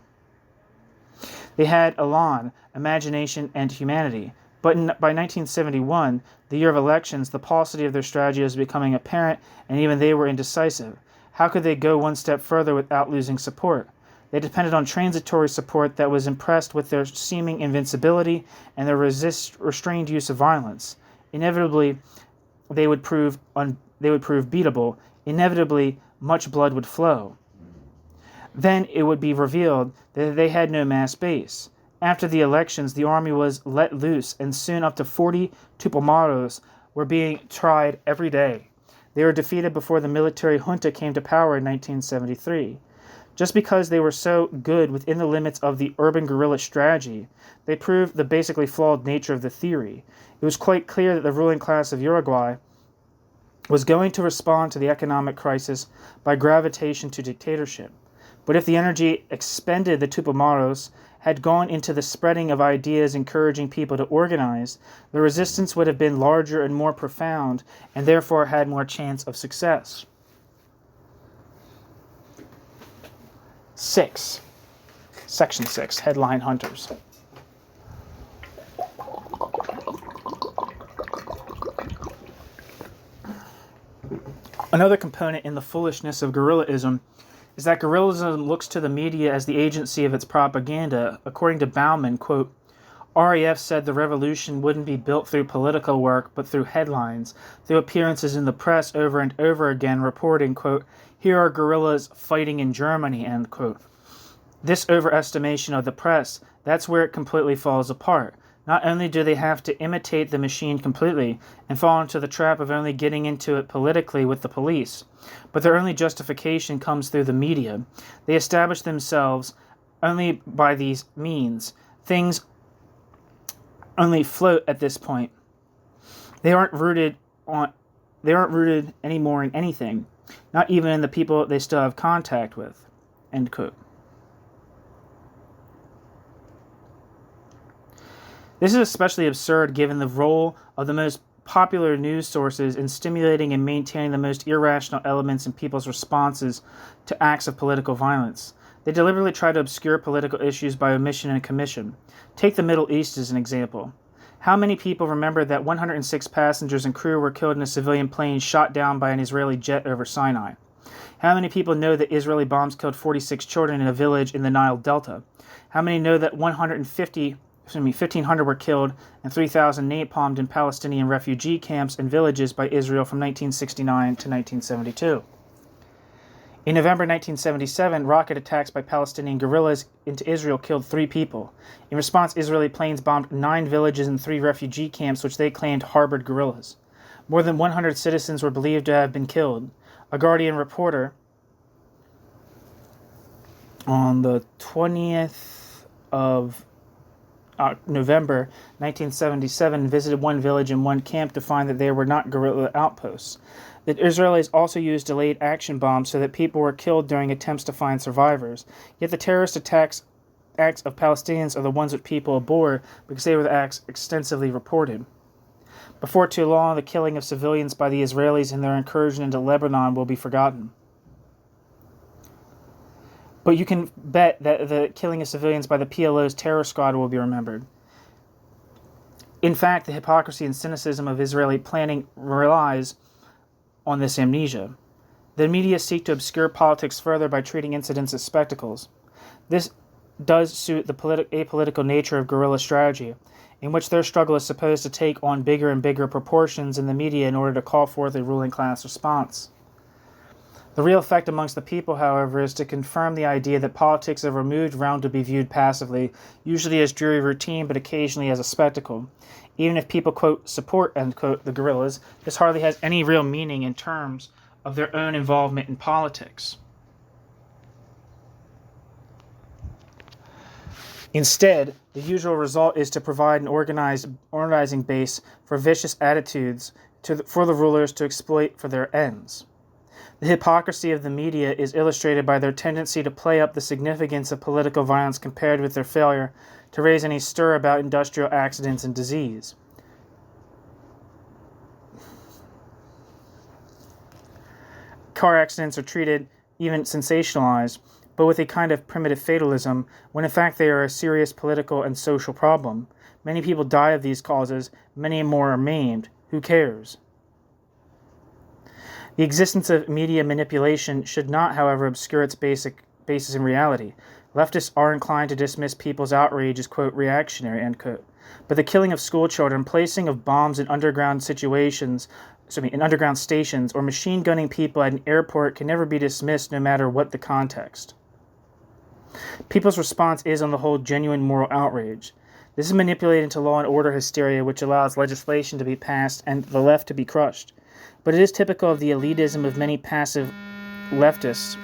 They had elan, imagination, and humanity. But by 1971, the year of elections, the paucity of their strategy was becoming apparent, and even they were indecisive. How could they go one step further without losing support? They depended on transitory support that was impressed with their seeming invincibility and their restrained use of violence. Inevitably, they would prove beatable. Inevitably, much blood would flow. Then it would be revealed that they had no mass base. After the elections, the army was let loose, and soon up to 40 Tupamaros were being tried every day. They were defeated before the military junta came to power in 1973. Just because they were so good within the limits of the urban guerrilla strategy, they proved the basically flawed nature of the theory. It was quite clear that the ruling class of Uruguay was going to respond to the economic crisis by gravitation to dictatorship. But if the energy expended the Tupamaros had gone into the spreading of ideas encouraging people to organize, the resistance would have been larger and more profound, and therefore had more chance of success. 6. Section 6, Headline Hunters. Another component in the foolishness of guerrillaism is that guerrillism looks to the media as the agency of its propaganda. According to Bauman, quote, RAF said the revolution wouldn't be built through political work, but through headlines, through appearances in the press over and over again reporting, quote, here are guerrillas fighting in Germany, end quote. This overestimation of the press, that's where it completely falls apart. Not only do they have to imitate the machine completely and fall into the trap of only getting into it politically with the police, but their only justification comes through the media. They establish themselves only by these means. Things only float at this point. They aren't rooted anymore in anything, not even in the people they still have contact with. End quote. This is especially absurd given the role of the most popular news sources in stimulating and maintaining the most irrational elements in people's responses to acts of political violence. They deliberately try to obscure political issues by omission and commission. Take the Middle East as an example. How many people remember that 106 passengers and crew were killed in a civilian plane shot down by an Israeli jet over Sinai? How many people know that Israeli bombs killed 46 children in a village in the Nile Delta? How many know that 1,500 were killed and 3,000 napalmed in Palestinian refugee camps and villages by Israel from 1969 to 1972? In November 1977, rocket attacks by Palestinian guerrillas into Israel killed 3 people. In response, Israeli planes bombed 9 villages and 3 refugee camps which they claimed harbored guerrillas. More than 100 citizens were believed to have been killed. A Guardian reporter on the 20th of November 1977 visited one village and one camp to find that they were not guerrilla outposts. The Israelis also used delayed action bombs so that people were killed during attempts to find survivors. Yet the terrorist acts of Palestinians are the ones with people aboard because they were the acts extensively reported. Before too long, the killing of civilians by the Israelis and their incursion into Lebanon will be forgotten. But you can bet that the killing of civilians by the PLO's terror squad will be remembered. In fact, the hypocrisy and cynicism of Israeli planning relies on this amnesia. The media seek to obscure politics further by treating incidents as spectacles. This does suit the apolitical nature of guerrilla strategy, in which their struggle is supposed to take on bigger and bigger proportions in the media in order to call forth a ruling class response. The real effect amongst the people, however, is to confirm the idea that politics of removed ground to be viewed passively, usually as dreary routine but occasionally as a spectacle. Even if people, quote, support, end quote, the guerrillas, this hardly has any real meaning in terms of their own involvement in politics. Instead, the usual result is to provide an organizing base for vicious attitudes for the rulers to exploit for their ends. The hypocrisy of the media is illustrated by their tendency to play up the significance of political violence compared with their failure to raise any stir about industrial accidents and disease. Car accidents are treated, even sensationalized, but with a kind of primitive fatalism, when in fact they are a serious political and social problem. Many people die of these causes, many more are maimed. Who cares? The existence of media manipulation should not, however, obscure its basis in reality. Leftists are inclined to dismiss people's outrage as, quote, reactionary, end quote. But the killing of school children, placing of bombs in underground stations, or machine gunning people at an airport can never be dismissed no matter what the context. People's response is, on the whole, genuine moral outrage. This is manipulated into law and order hysteria, which allows legislation to be passed and the left to be crushed. But it is typical of the elitism of many passive leftists.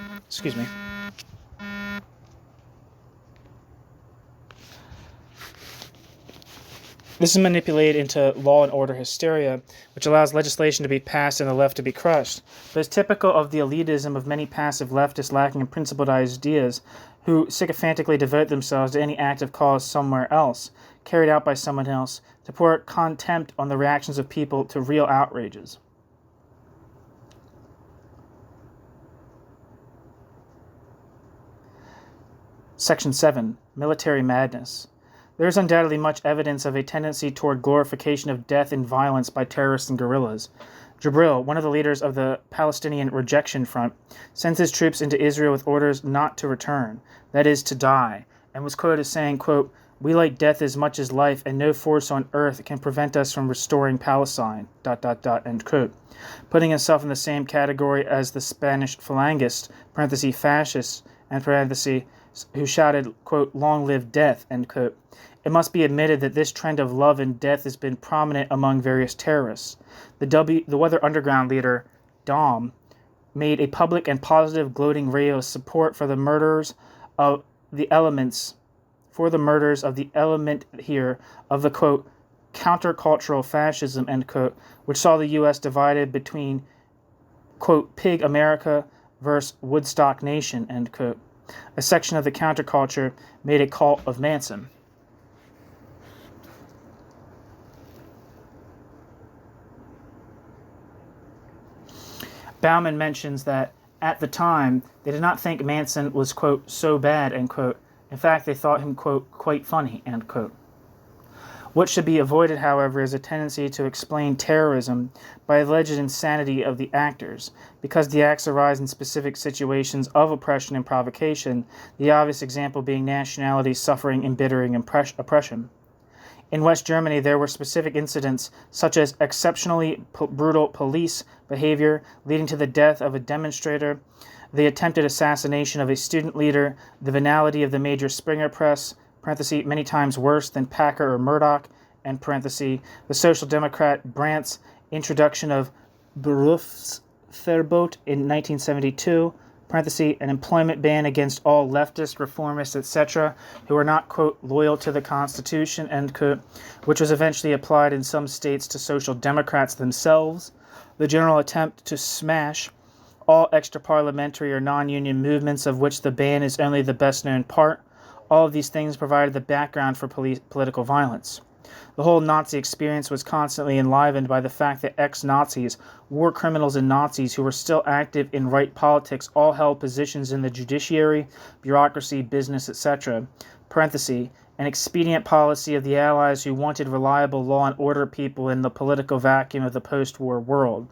This is manipulated into law and order hysteria, which allows legislation to be passed and the left to be crushed. But it's typical of the elitism of many passive leftists lacking in principled ideas, who sycophantically devote themselves to any active cause somewhere else, carried out by someone else, to pour contempt on the reactions of people to real outrages. Section 7. Military madness. There is undoubtedly much evidence of a tendency toward glorification of death and violence by terrorists and guerrillas. Jibril, one of the leaders of the Palestinian Rejection Front, sent his troops into Israel with orders not to return, that is, to die, and was quoted as saying, quote, "We like death as much as life, and no force on earth can prevent us from restoring Palestine," ... end quote, putting himself in the same category as the Spanish Phalangist, fascists, and who shouted, quote, "Long live death," end quote. It must be admitted that this trend of love and death has been prominent among various terrorists. The Weather Underground leader, Dom, made a public and positive gloating radio support for the murders of the element here of the, quote, countercultural fascism, end quote, which saw the U.S. divided between, quote, pig America versus Woodstock Nation, end quote. A section of the counterculture made a cult of Manson. Bauman mentions that at the time, they did not think Manson was, quote, so bad, end quote. In fact, they thought him, quote, quite funny, end quote. What should be avoided, however, is a tendency to explain terrorism by alleged insanity of the actors. Because the acts arise in specific situations of oppression and provocation, the obvious example being nationality suffering embittering oppression. In West Germany, there were specific incidents such as exceptionally brutal police behavior leading to the death of a demonstrator, the attempted assassination of a student leader, the venality of the major Springer press, many times worse than Packer or Murdoch, the Social Democrat Brandt's introduction of Berufsverbot in 1972, an employment ban against all leftists, reformists, etc., who are not, quote, loyal to the Constitution, end quote, which was eventually applied in some states to Social Democrats themselves, the general attempt to smash all extra-parliamentary or non-union movements of which the ban is only the best-known part. All of these things provided the background for political violence. The whole Nazi experience was constantly enlivened by the fact that ex-Nazis, war criminals and Nazis who were still active in right politics all held positions in the judiciary, bureaucracy, business, etc. An expedient policy of the Allies who wanted reliable law and order people in the political vacuum of the post-war world.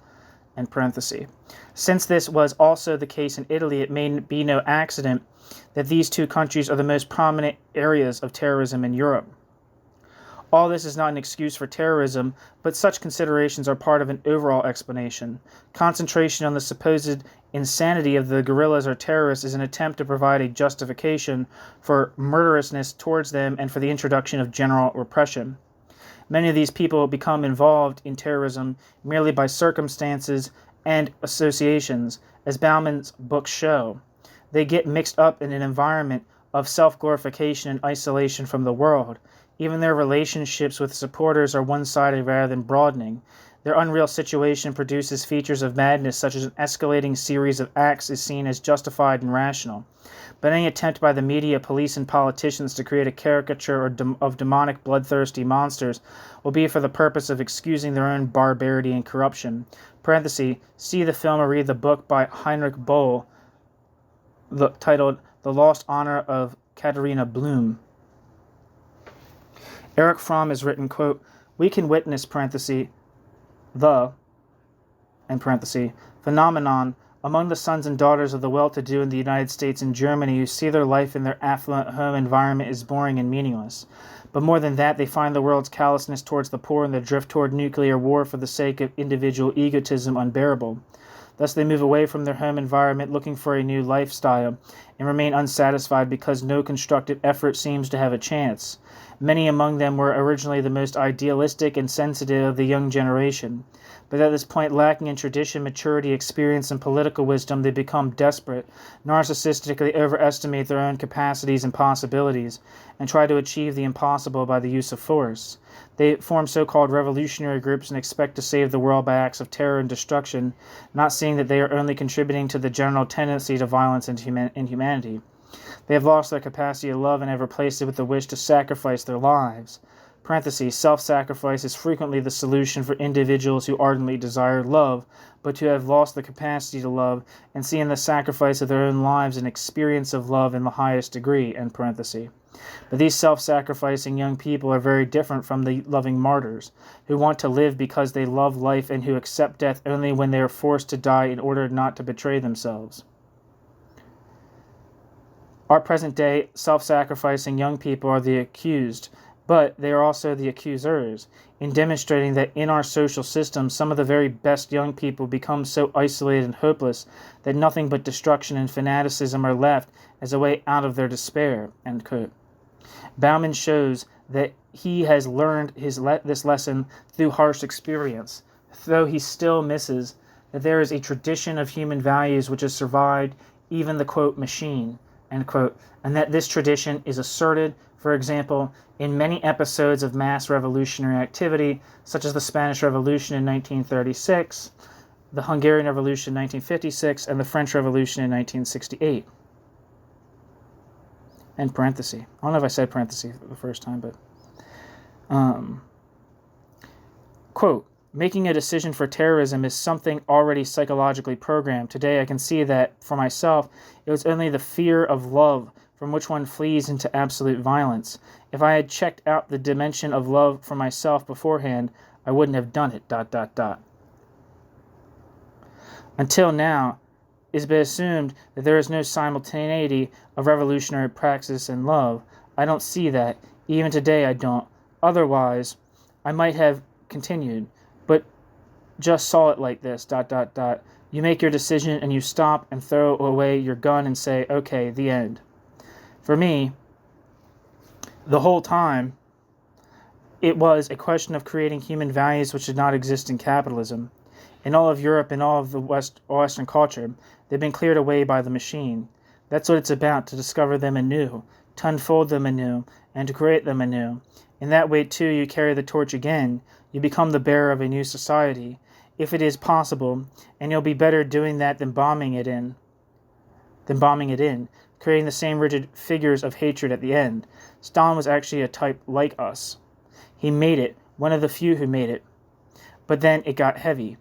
Since this was also the case in Italy, it may be no accident that these two countries are the most prominent areas of terrorism in Europe. All this is not an excuse for terrorism, but such considerations are part of an overall explanation. Concentration on the supposed insanity of the guerrillas or terrorists is an attempt to provide a justification for murderousness towards them and for the introduction of general repression. Many of these people become involved in terrorism merely by circumstances and associations, as Bauman's books show. They get mixed up in an environment of self-glorification and isolation from the world. Even their relationships with supporters are one-sided rather than broadening. Their unreal situation produces features of madness such as an escalating series of acts is seen as justified and rational. But any attempt by the media, police, and politicians to create a caricature of demonic, bloodthirsty monsters will be for the purpose of excusing their own barbarity and corruption. See the film or read the book by Heinrich Boll titled The Lost Honor of Katharina Blum. Erich Fromm has written, quote, "We can witness, the phenomenon among the sons and daughters of the well-to-do in the United States and Germany who see their life in their affluent home environment is boring and meaningless. But more than that, they find the world's callousness towards the poor and the drift toward nuclear war for the sake of individual egotism unbearable. Thus they move away from their home environment looking for a new lifestyle and remain unsatisfied because no constructive effort seems to have a chance. Many among them were originally the most idealistic and sensitive of the young generation. But at this point, lacking in tradition, maturity, experience, and political wisdom, they become desperate, narcissistically overestimate their own capacities and possibilities, and try to achieve the impossible by the use of force. They form so-called revolutionary groups and expect to save the world by acts of terror and destruction, not seeing that they are only contributing to the general tendency to violence and inhumanity. They have lost their capacity to love and have replaced it with the wish to sacrifice their lives. Parentheses, self-sacrifice is frequently the solution for individuals who ardently desire love, but who have lost the capacity to love and see in the sacrifice of their own lives an experience of love in the highest degree, end parentheses. But these self-sacrificing young people are very different from the loving martyrs, who want to live because they love life and who accept death only when they are forced to die in order not to betray themselves. Our present-day self-sacrificing young people are the accused, but they are also the accusers, in demonstrating that in our social system some of the very best young people become so isolated and hopeless that nothing but destruction and fanaticism are left as a way out of their despair, end quote. Bauman shows that he has learned this lesson through harsh experience, though he still misses that there is a tradition of human values which has survived even the, quote, machine, end quote, and that this tradition is asserted, for example, in many episodes of mass revolutionary activity, such as the Spanish Revolution in 1936, the Hungarian Revolution in 1956, and the French Revolution in 1968. End parenthesis. I don't know if I said parenthesis the first time, but... Quote, making a decision for terrorism is something already psychologically programmed. Today I can see that, for myself, it was only the fear of love from which one flees into absolute violence. If I had checked out the dimension of love for myself beforehand, I wouldn't have done it, ... Until now, it has been assumed that there is no simultaneity of revolutionary praxis and love. I don't see that. Even today I don't. Otherwise, I might have continued, but just saw it like this, ... You make your decision and you stop and throw away your gun and say, okay, the end. For me, the whole time, it was a question of creating human values which did not exist in capitalism. In all of Europe and all of the Western culture, they've been cleared away by the machine. That's what it's about, to discover them anew, to unfold them anew, and to create them anew. In that way, too, you carry the torch again. You become the bearer of a new society, if it is possible, and you'll be better doing that than bombing it in, creating the same rigid figures of hatred at the end. Stalin was actually a type like us. He made it, one of the few who made it. But then it got heavy.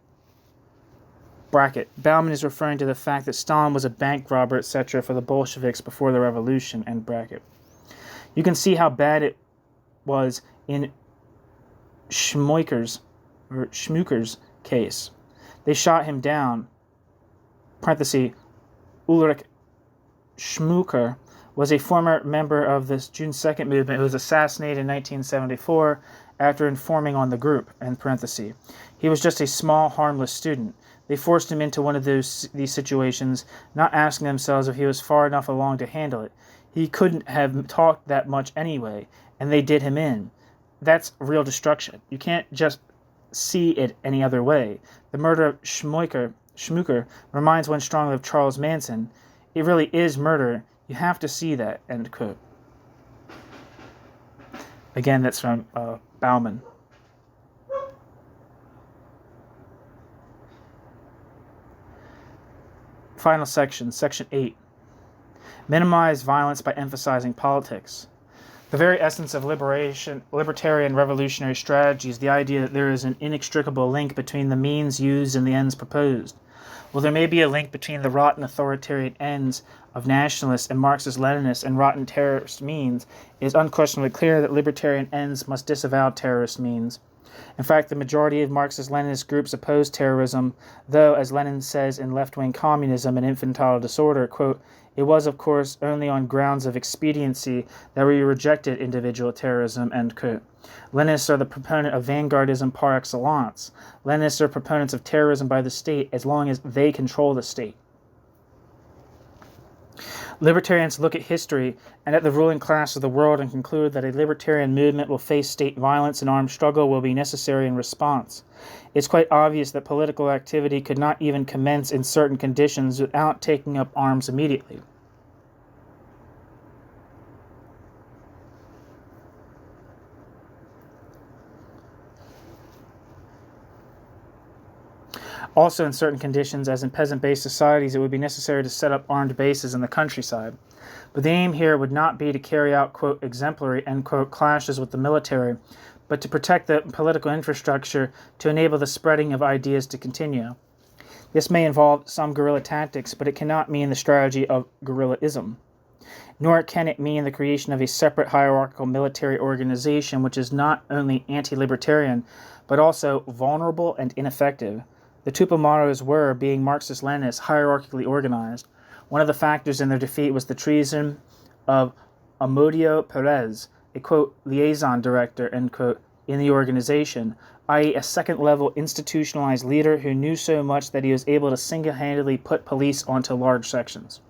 Bracket. Bauman is referring to the fact that Stalin was a bank robber, etc. for the Bolsheviks before the revolution, end bracket. You can see how bad it was in Schmucker's case. They shot him down. Parenthesis, Ulrich Schmucker was a former member of this June 2nd movement who was assassinated in 1974 after informing on the group, end parenthesis. He was just a small, harmless student. They forced him into one of these situations, not asking themselves if he was far enough along to handle it. He couldn't have talked that much anyway, and they did him in. That's real destruction. You can't just see it any other way. The murder of Schmucker reminds one strongly of Charles Manson. It really is murder. You have to see that, end quote. Again, that's from Bauman. Final section, section 8. Minimize violence by emphasizing politics. The very essence of libertarian revolutionary strategy is the idea that there is an inextricable link between the means used and the ends proposed. While there may be a link between the rotten authoritarian ends of nationalists and Marxist-Leninists and rotten terrorist means, it is unquestionably clear that libertarian ends must disavow terrorist means. In fact, the majority of Marxist-Leninist groups oppose terrorism, though, as Lenin says in Left-Wing Communism and Infantile Disorder, quote, it was, of course, only on grounds of expediency that we rejected individual terrorism, end quote. Leninists are the proponent of vanguardism par excellence. Leninists are proponents of terrorism by the state as long as they control the state. Libertarians look at history and at the ruling class of the world and conclude that a libertarian movement will face state violence and armed struggle will be necessary in response. It's quite obvious that political activity could not even commence in certain conditions without taking up arms immediately. Also, in certain conditions, as in peasant-based societies, it would be necessary to set up armed bases in the countryside. But the aim here would not be to carry out, quote, exemplary, end quote, clashes with the military, but to protect the political infrastructure to enable the spreading of ideas to continue. This may involve some guerrilla tactics, but it cannot mean the strategy of guerrillaism. Nor can it mean the creation of a separate hierarchical military organization which is not only anti-libertarian, but also vulnerable and ineffective. The Tupamaros were, being Marxist-Leninists, hierarchically organized. One of the factors in their defeat was the treason of Amodio Perez, a, quote, liaison director, end quote, in the organization, i.e. a second-level institutionalized leader who knew so much that he was able to single-handedly put police onto large sections.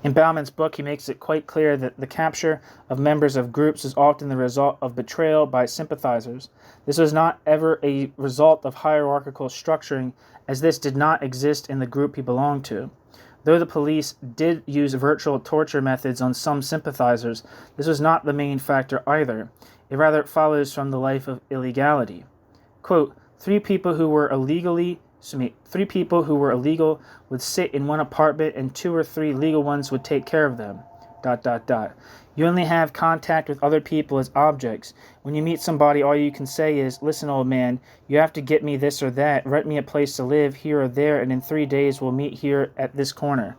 In Bauman's book, he makes it quite clear that the capture of members of groups is often the result of betrayal by sympathizers. This was not ever a result of hierarchical structuring, as this did not exist in the group he belonged to. Though the police did use virtual torture methods on some sympathizers, this was not the main factor either. It rather follows from the life of illegality. Quote, three people who were illegal would sit in one apartment and 2 or 3 legal ones would take care of them. ... You only have contact with other people as objects. When you meet somebody, all you can say is, listen, old man, you have to get me this or that, rent me a place to live here or there, and in 3 days we'll meet here at this corner.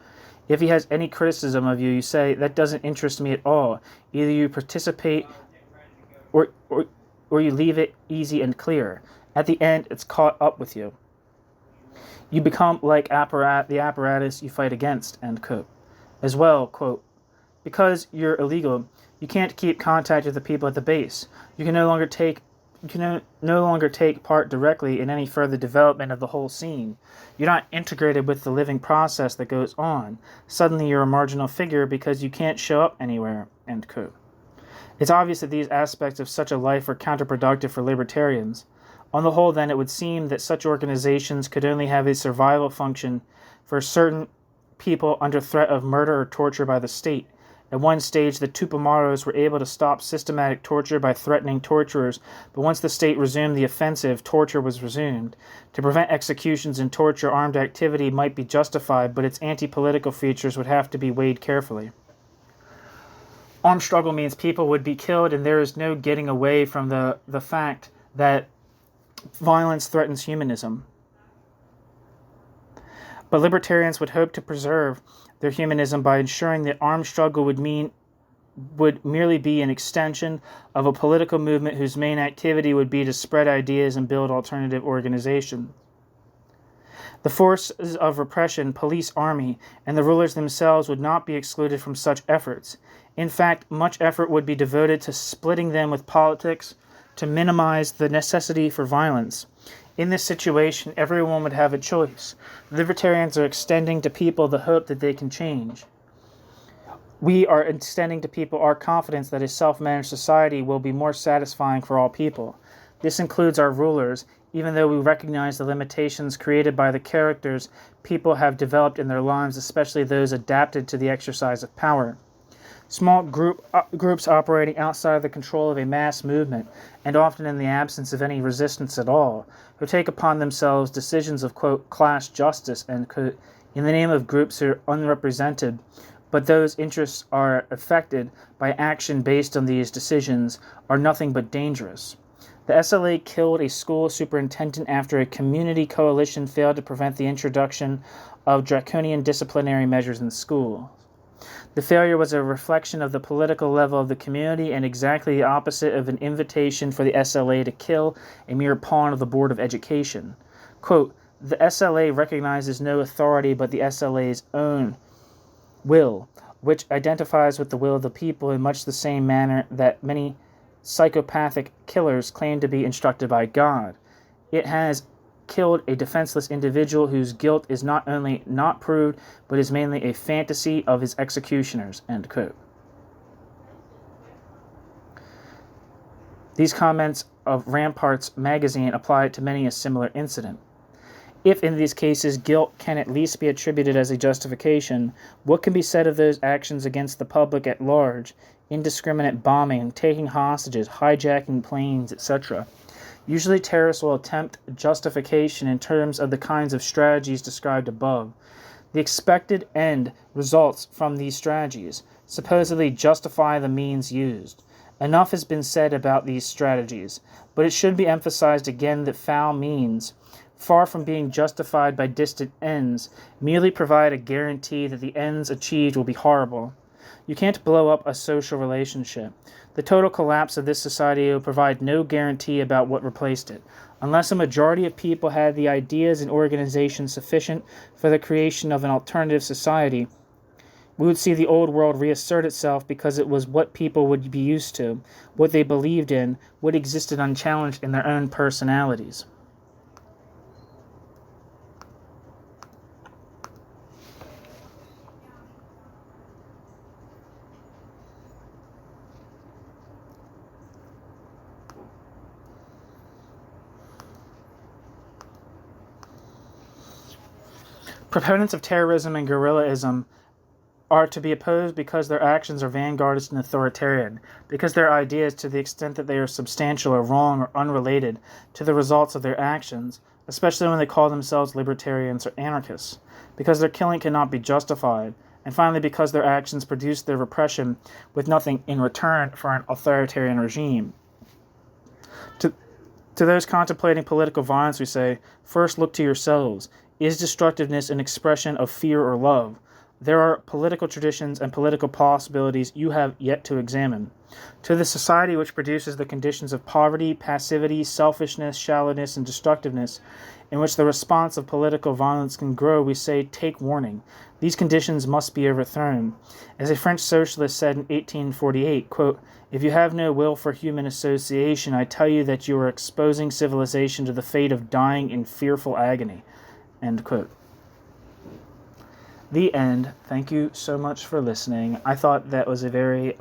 If he has any criticism of you, you say, that doesn't interest me at all. Either you participate or you leave it easy and clear. At the end, it's caught up with you. You become like the apparatus you fight against, end quote. As well, quote, because you're illegal, you can't keep contact with the people at the base. You can no longer take part directly in any further development of the whole scene. You're not integrated with the living process that goes on. Suddenly you're a marginal figure because you can't show up anywhere, end quote. It's obvious that these aspects of such a life are counterproductive for libertarians. On the whole, then, it would seem that such organizations could only have a survival function for certain people under threat of murder or torture by the state. At one stage, the Tupamaros were able to stop systematic torture by threatening torturers, but once the state resumed the offensive, torture was resumed. To prevent executions and torture, armed activity might be justified, but its anti-political features would have to be weighed carefully. Armed struggle means people would be killed, and there is no getting away from the fact that violence threatens humanism. But libertarians would hope to preserve their humanism by ensuring that armed struggle would merely be an extension of a political movement whose main activity would be to spread ideas and build alternative organizations. The forces of repression, police, army, and the rulers themselves would not be excluded from such efforts. In fact, much effort would be devoted to splitting them with politics to minimize the necessity for violence. In this situation, everyone would have a choice. Libertarians are extending to people the hope that they can change. We are extending to people our confidence that a self-managed society will be more satisfying for all people. This includes our rulers, even though we recognize the limitations created by the characters people have developed in their lives, especially those adapted to the exercise of power. Small groups operating outside of the control of a mass movement, and often in the absence of any resistance at all, who take upon themselves decisions of, quote, class justice, end quote, in the name of groups who are unrepresented, but those interests are affected by action based on these decisions, are nothing but dangerous. The SLA killed a school superintendent after a community coalition failed to prevent the introduction of draconian disciplinary measures in schools. The failure was a reflection of the political level of the community and exactly the opposite of an invitation for the SLA to kill a mere pawn of the Board of Education. Quote, the SLA recognizes no authority but the SLA's own will, which identifies with the will of the people in much the same manner that many psychopathic killers claim to be instructed by God. It has killed a defenseless individual whose guilt is not only not proved, but is mainly a fantasy of his executioners, end quote. These comments of Rampart's magazine apply to many a similar incident. If in these cases guilt can at least be attributed as a justification, what can be said of those actions against the public at large, indiscriminate bombing, taking hostages, hijacking planes, etc.? Usually terrorists will attempt justification in terms of the kinds of strategies described above. The expected end results from these strategies supposedly justify the means used. Enough has been said about these strategies, but it should be emphasized again that foul means, far from being justified by distant ends, merely provide a guarantee that the ends achieved will be horrible. You can't blow up a social relationship. The total collapse of this society will provide no guarantee about what replaced it. Unless a majority of people had the ideas and organization sufficient for the creation of an alternative society, we would see the old world reassert itself because it was what people would be used to, what they believed in, what existed unchallenged in their own personalities. Proponents of terrorism and guerrillaism are to be opposed because their actions are vanguardist and authoritarian, because their ideas, to the extent that they are substantial or wrong or unrelated to the results of their actions, especially when they call themselves libertarians or anarchists, because their killing cannot be justified, and finally because their actions produce their repression with nothing in return for an authoritarian regime. To those contemplating political violence, we say, first look to yourselves. Is destructiveness an expression of fear or love? There are political traditions and political possibilities you have yet to examine. To the society which produces the conditions of poverty, passivity, selfishness, shallowness, and destructiveness, in which the response of political violence can grow, we say, take warning. These conditions must be overthrown. As a French socialist said in 1848, quote, if you have no will for human association, I tell you that you are exposing civilization to the fate of dying in fearful agony. End quote. The end. Thank you so much for listening. I thought that was a very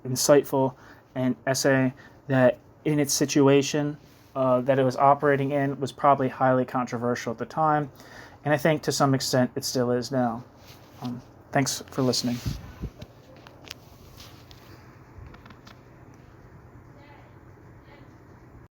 insightful and essay that in its situation that it was operating in was probably highly controversial at the time, and I think to some extent it still is now. Thanks for listening.